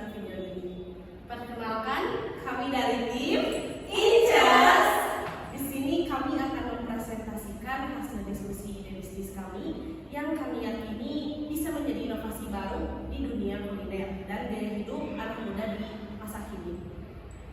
besar video ini. Perkenalkan, kami dari tim Incas. Di sini kami akan mempresentasikan hasil diskusi ide bisnis kami yang kami yakini bisa menjadi inovasi baru di dunia kuliner dan gaya hidup anak muda di masa kini.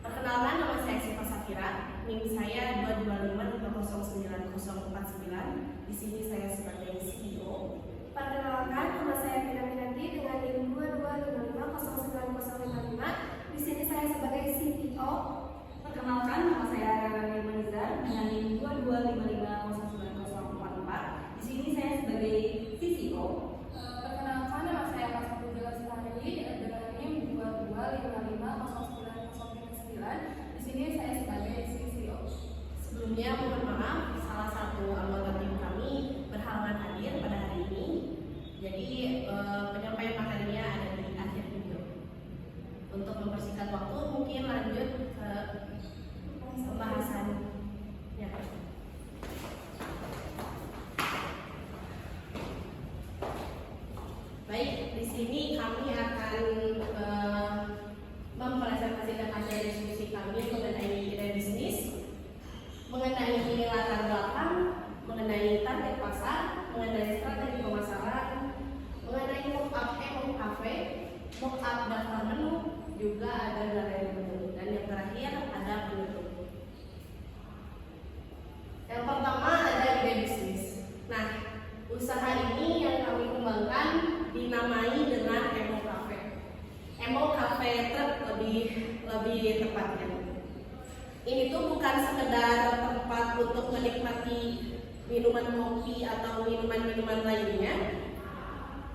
Perkenalkan, nama saya Siva Safira, NIM saya 225509049. Di sini saya sebagai CEO. Perkenalkan, nama saya Vina Minanti dengan NIM 225509055. Di sini saya sebagai CTO. Perkenalkan, nama saya Rani Manizar dengan NIM 225509044. Di sini saya sebagai CCO. Perkenalkan, nama saya Pasca Lestari dengan NIM 225509039. Di sini saya sebagai CCO. Sebelumnya mohon maaf, salah satu anggota tim kami berhalangan hadir pada hari ini. Jadi penyampaian materinya ada di akhir video. Untuk mempersingkat waktu, mungkin lanjut ke pembahasannya. Baik, di sini kami akan mempresentasikan hasil diskusi kami mengenai ide bisnis, mengenai latar belakang, mengenai target pasar, mengenai strategi pemasaran, mengenai mock-up cafe, mock-up daftar menu, juga ada galeri menu, dan yang terakhir ada penutup. Yang pertama ada ide bisnis. Nah, usaha ini yang kami kembangkan dinamai dengan Emo Cafe. Emo Cafe lebih tepatnya. Ini tuh bukan sekedar tempat untuk menikmati minuman kopi atau minuman-minuman lainnya,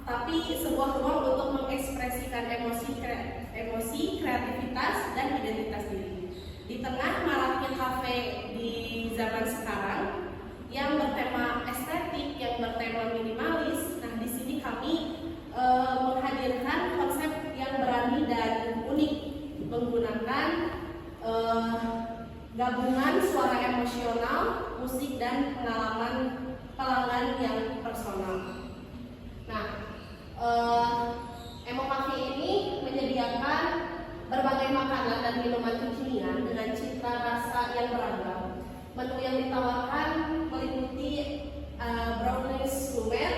tapi sebuah ruang untuk mengekspresikan emosi, kreativitas, dan identitas diri. Di tengah maraknya kafe di zaman sekarang yang bertema estetik, yang bertema minimalis, nah di sini kami menghadirkan konsep yang berani dan unik, menggunakan gabungan suara emosional, musik, dan pengalaman pelanggan yang personal. Nah, Emo Cafe ini menyediakan berbagai makanan dan minuman kekinian dengan cita rasa yang beragam. Menu yang ditawarkan meliputi brownies lumer,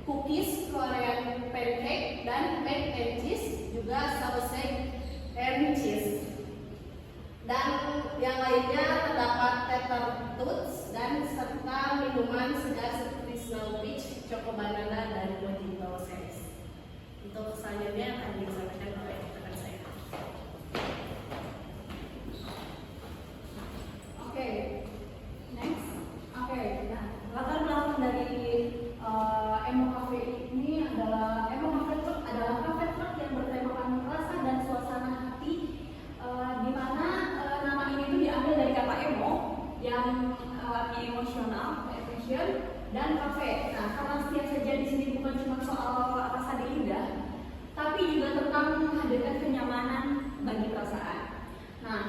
cookies, Korean pancake, dan mac and cheese, juga sausage and cheese. Dan yang lainnya terdapat tether tots dan serta minuman segar seperti Snow Peach, Choco Banana, dan Mojito series. Untuk selanjutnya akan disampaikan oleh rekan saya. Oke, next. Oke, nah latar belakang dari Emo Cafe ini adalah kafe truk yang bertemakan rasa dan suasana hati, di mana nama ini tuh diambil dari kata emo yang artinya emosional, emotion, dan cafe. Nah, karena setiap sajian di sini bukan cuma soal rasa di lidah, tapi juga tentang menghadirkan kenyamanan bagi perasaan. Nah,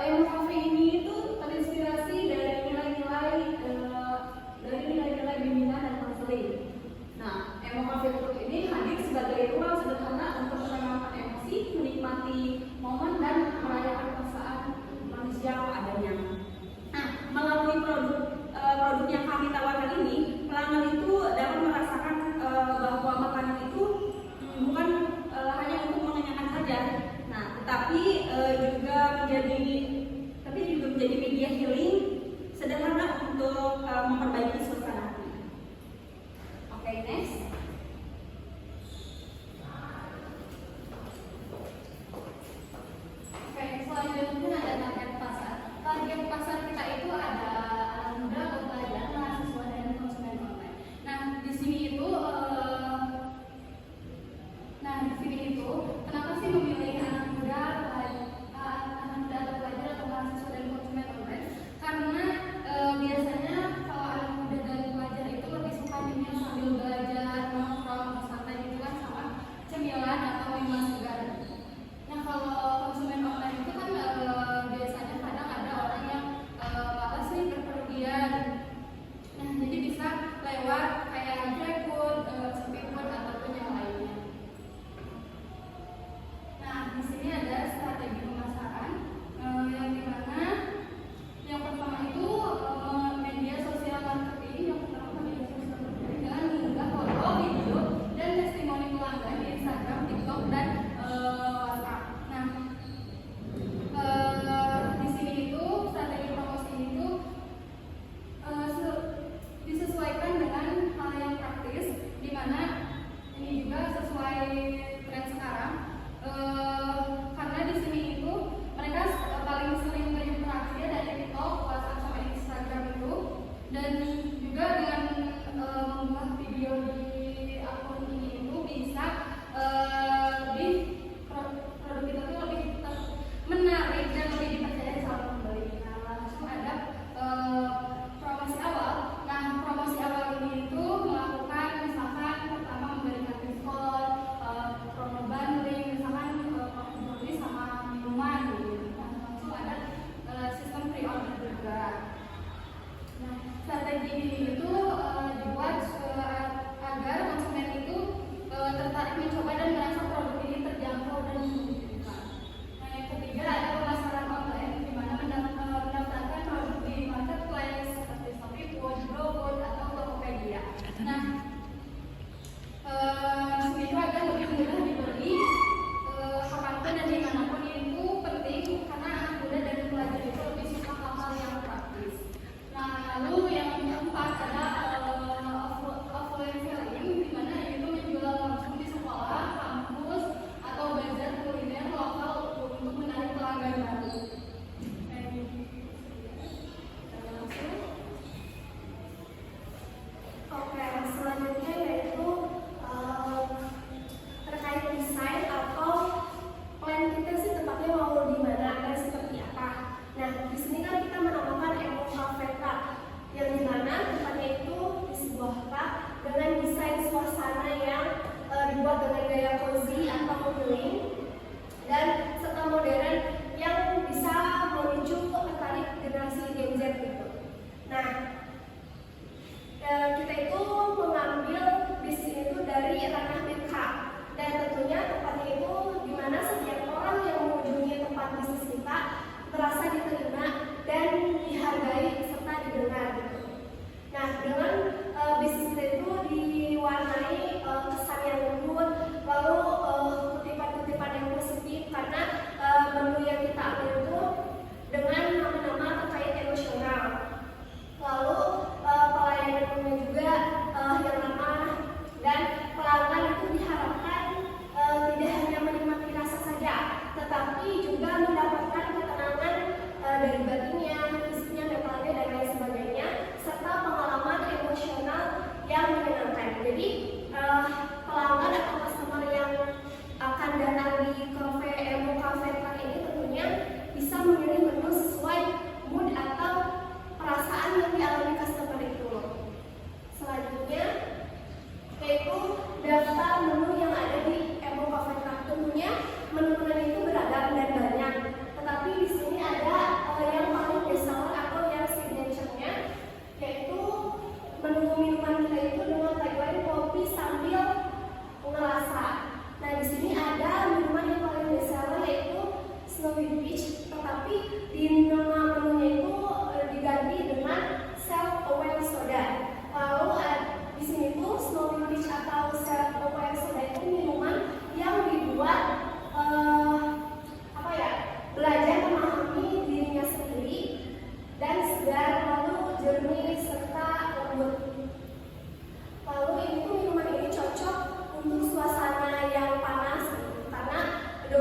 Emo Cafe ini itu terinspirasi dari nilai-nilai bimbingan dan konseling. Nah, Emo Cafe Truk ini hadir sebagai ruang sederhana untuk menenangkan emosi, menikmati momen, dan merayakan perasaan manusia adanya. Nah, melalui produk yang kami tawarkan ini, pelanggan itu dapat merasakan bahwa makanan itu bukan hanya untuk mengenyangkan saja. Nah, tetapi juga menjadi media healing sederhana untuk memperbaiki suasana hati. Oke, next. Oke, selanjutnya ada target pasar. Target pasar kita itu ada anak muda, pelajar, mahasiswa, dan konsumen online. Nah, di sini itu kenapa sih memilih anak muda atau pelajar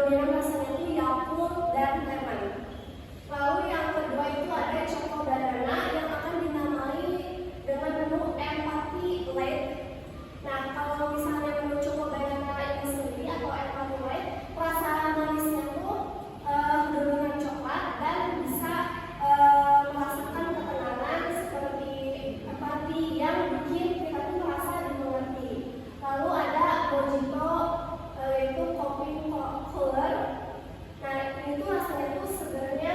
dominan rasanya itu Yakult dan lemon. Lalu yang kedua itu ada Choco Banana yang akan dinamai dengan menu Empathy Light. Nah, kalau misalnya menu Choco Banana ini sendiri atau Empathy Light, rasa manisnya tuh dominan coklat dan bisa merasakan ketenangan seperti empati yang bikin kita tuh merasa dimengerti. Lalu ada Mojito yaitu kopi color. Nah, ini tuh rasanya tuh sebenarnya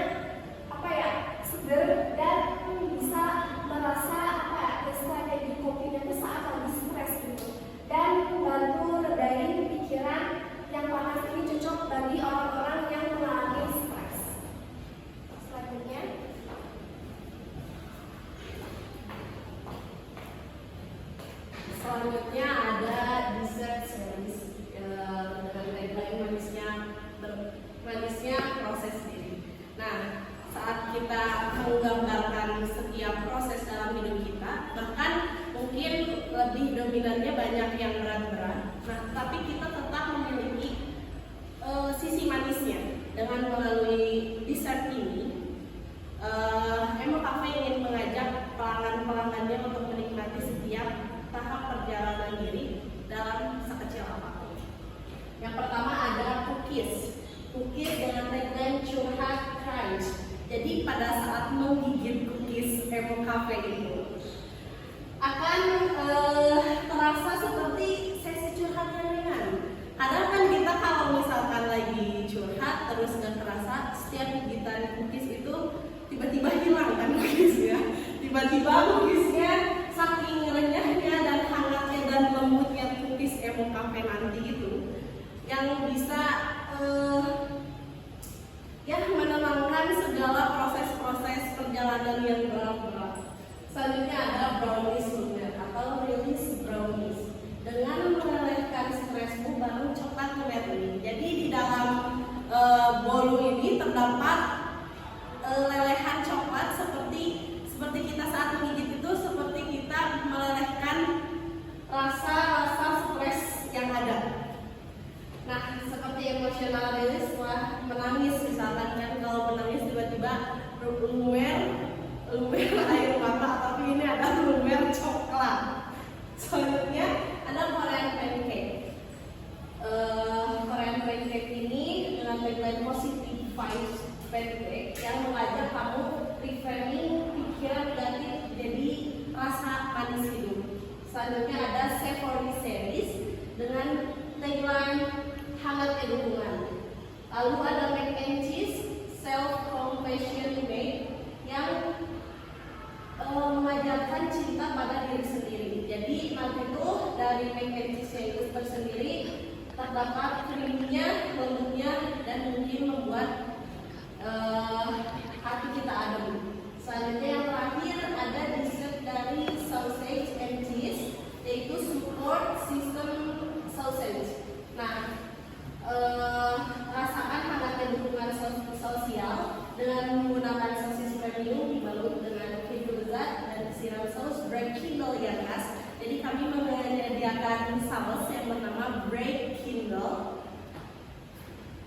seger dan bisa merasa istilahnya di kopinya tuh saat lagi stres gitu, dan membantu redain pikiran yang panas. Ini cocok bagi orang-orang yang mengalami stres. Selanjutnya ada dessert series dengan tagline manisnya proses diri. Nah, saat kita menggambarkan setiap proses dalam hidup kita, bahkan mungkin lebih dominannya banyak yang berat-berat. Nah, tapi kita tetap memiliki sisi manisnya. Dengan melalui dessert ini, Emo Cafe ingin mengajak pelanggan-pelanggannya untuk menikmati setiap tahap perjalanan diri dalam sekecil apapun. Yang pertama ada cookies dengan tagline curhat crunch. Jadi pada saat menggigit cookies Emo Cafe itu akan terasa seperti sesi curhat yang ringan. Kadang kan kita kalau misalkan lagi curhat terus gak terasa, setiap gigitan cookies itu tiba-tiba hilang kan cookiesnya. Tiba-tiba cookiesnya saking renyahnya dan hangatnya dan lembutnya cookies Emo Cafe nanti itu yang bisa menenangkan segala proses-proses perjalanan yang berat-berat. Selanjutnya ada brownies lumer atau release brownies dengan melelehkan stresmu bareng coklat lumer ini. Jadi di dalam bolu ini terdapat lelehan coklat seperti kita saat menggigit itu, seperti kita melelehkan rasa stres yang ada. Nah, seperti emotional release setelah menangis misalkan kan, kalau menangis tiba-tiba lumer air mata, tapi ini ada lumer coklat. Selanjutnya ada Korean pancake. Korean pancake ini dengan tagline positive vibes pancake yang mengajak kamu reframing pikiran negatif jadi rasa manis hidup. Selanjutnya ada Savory series dengan tagline hangat dukungan. Lalu ada mac and cheese self compassion made yang mengajarkan cinta pada diri sendiri. Jadi nanti itu dari mac and cheese itu tersendiri terdapat krimnya, lembutnya, dan mungkin membuat hati kita adem. Selanjutnya yang terakhir ada dessert dari sausage and cheese, yaitu support system sausage. Nah, rasakan hangatnya dukungan sosial dengan menggunakan sosis premium dibalut dengan keju lezat dan disiram saus bread Kindle yang khas. Jadi kami menyediakan saus yang bernama bread Kindle.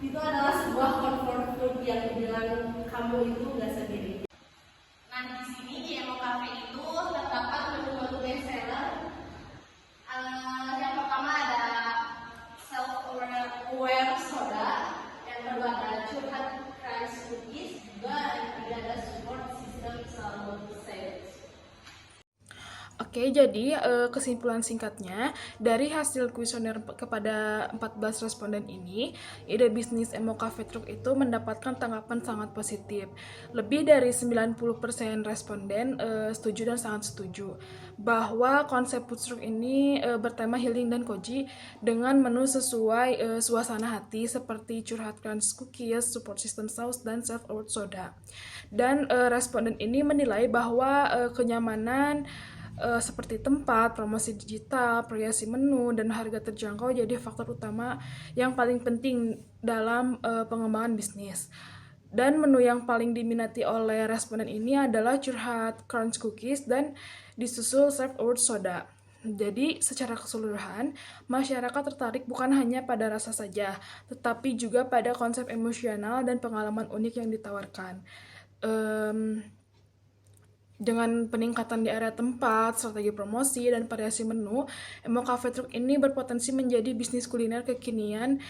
Itu adalah sebuah comfort food yang dibilang kamu itu nggak sendiri. Nah, di sini di Emo Cafe itu terdapat menu-menu bestseller. Yang pertama ada self-aware soda, yang kedua ada curhat crunch cookies, juga yang ketiga ada support system salmon sandwich. Oke, jadi kesimpulan singkatnya dari hasil kuesioner kepada 14 responden ini, ide bisnis Emo Cafe Truck itu mendapatkan tanggapan sangat positif. Lebih dari 90% responden setuju dan sangat setuju bahwa konsep food truck ini bertema healing dan koji dengan menu sesuai suasana hati seperti curhat crunch cookies, support system sauce, dan self-aware soda. Dan responden ini menilai bahwa kenyamanan seperti tempat, promosi digital, variasi menu, dan harga terjangkau jadi faktor utama yang paling penting dalam pengembangan bisnis. Dan menu yang paling diminati oleh responden ini adalah curhat crunch cookies dan disusul self-aware soda. Jadi, secara keseluruhan, masyarakat tertarik bukan hanya pada rasa saja, tetapi juga pada konsep emosional dan pengalaman unik yang ditawarkan. Dengan peningkatan di area tempat, strategi promosi, dan variasi menu, Emo Cafe Truck ini berpotensi menjadi bisnis kuliner kekinian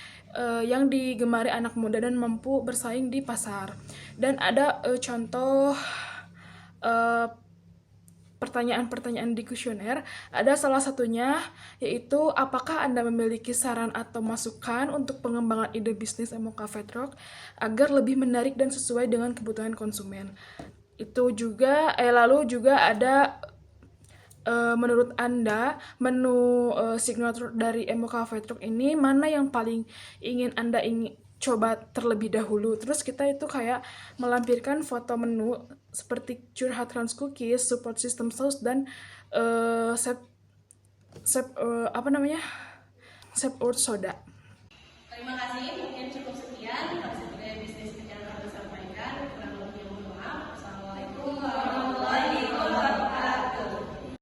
yang digemari anak muda dan mampu bersaing di pasar. Dan ada contoh pertanyaan-pertanyaan di kuesioner. Ada salah satunya, yaitu apakah Anda memiliki saran atau masukan untuk pengembangan ide bisnis Emo Cafe Truck agar lebih menarik dan sesuai dengan kebutuhan konsumen. Itu juga, lalu juga ada menurut Anda menu signature dari Emo Cafe Truck ini mana yang paling ingin Anda coba terlebih dahulu. Terus kita itu kayak melampirkan foto menu seperti curhat crunch cookies, support system sauce, dan sep soda.